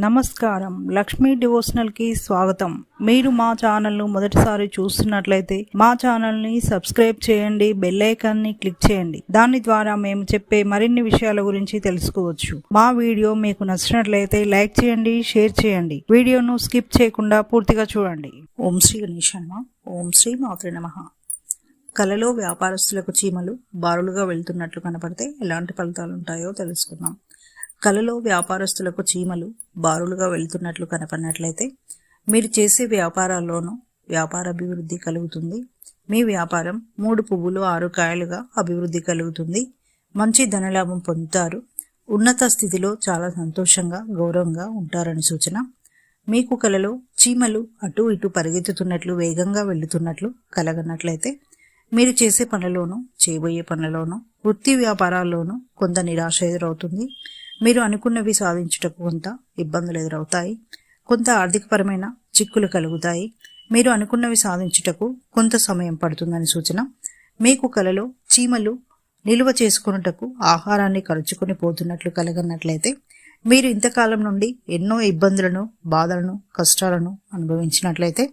నమస్కారం, లక్ష్మీ డివోషనల్ కి స్వాగతం. మీరు మా ఛానల్ ను మొదటిసారి చూస్తున్నట్లయితే మా ఛానల్ ని సబ్స్క్రైబ్ చేయండి, బెల్ ఐకాన్ ని క్లిక్ చేయండి. దాని ద్వారా మేము చెప్పే మరిన్ని విషయాల గురించి తెలుసుకోవచ్చు. మా వీడియో మీకు నచ్చినట్లయితే లైక్ చేయండి, షేర్ చేయండి. వీడియోను స్కిప్ చేయకుండా పూర్తిగా చూడండి. ఓం శ్రీ గణేశాయ. ఓం శ్రీ మాత్రే నమః. కలలో వ్యాపారస్తులకు చీమలు బారులుగా వెళ్తున్నట్లు కనపడితే ఎలాంటి ఫలితాలు ఉంటాయో తెలుసుకుందాం. కలలో వ్యాపారస్తులకు చీమలు బారులుగా వెళ్తున్నట్లు కనపడినట్లయితే మీరు చేసే వ్యాపారాల్లోనూ వ్యాపార అభివృద్ధి కలుగుతుంది. మీ వ్యాపారం 3 పువ్వులు 6 కాయలుగా అభివృద్ధి కలుగుతుంది. మంచి ధనలాభం పొందుతారు. ఉన్నత స్థితిలో చాలా సంతోషంగా గౌరవంగా ఉంటారని సూచన. మీకు కలలో చీమలు అటు ఇటు పరిగెత్తుతున్నట్లు వేగంగా వెళ్తున్నట్లు కలగనట్లయితే మీరు చేసే పనుల్లోనూ చేయబోయే పనుల్లోనూ వృత్తి వ్యాపారాల్లోనూ కొంత నిరాశ ఎదురవుతుంది. మీరు అనుకున్నవి సాధించుటకు కొంత ఇబ్బందులు ఎదురవుతాయి. కొంత ఆర్థికపరమైన చిక్కులు కలుగుతాయి. మీరు అనుకున్నవి సాధించుటకు కొంత సమయం పడుతుందని సూచన. మీకు కలలో చీమలు నిలువ చేసుకున్నటకు ఆహారాన్ని కలుచుకొని పోతున్నట్లు కలగనట్లయితే మీరు ఇంతకాలం నుండి ఎన్నో ఇబ్బందులను, బాధలను, కష్టాలను అనుభవించినట్లయితే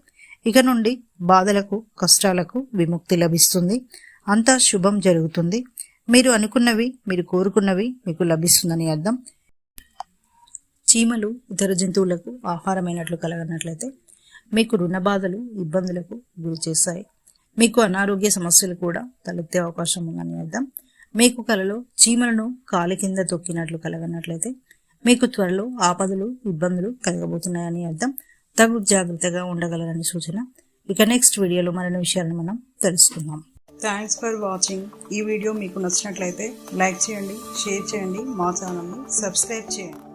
ఇక నుండి బాధలకు, కష్టాలకు విముక్తి లభిస్తుంది. అంతా శుభం జరుగుతుంది. మీరు అనుకున్నవి, మీరు కోరుకున్నవి మీకు లభిస్తుందని అర్థం. చీమలు ఇతర జంతువులకు ఆహారమైనట్లు కలగనట్లయితే మీకు రుణ బాధలు, ఇబ్బందులకు గురి చేస్తాయి. మీకు అనారోగ్య సమస్యలు కూడా తలెత్తే అవకాశం ఉందని అర్థం. మీకు కలలో చీమలను కాలి కింద తొక్కినట్లు కలగనట్లయితే మీకు త్వరలో ఆపదలు, ఇబ్బందులు కలగబోతున్నాయని అర్థం. తగు జాగ్రత్తగా ఉండగలరని సూచన. ఇక నెక్స్ట్ వీడియోలో మరిన్ని విషయాలను మనం తెలుసుకుందాం. Thanks for watching. ఈ వీడియో మీకు నచ్చినట్లయితే లైక్ చేయండి, షేర్ చేయండి, మా ఛానల్ని సబ్స్క్రైబ్ చేయండి.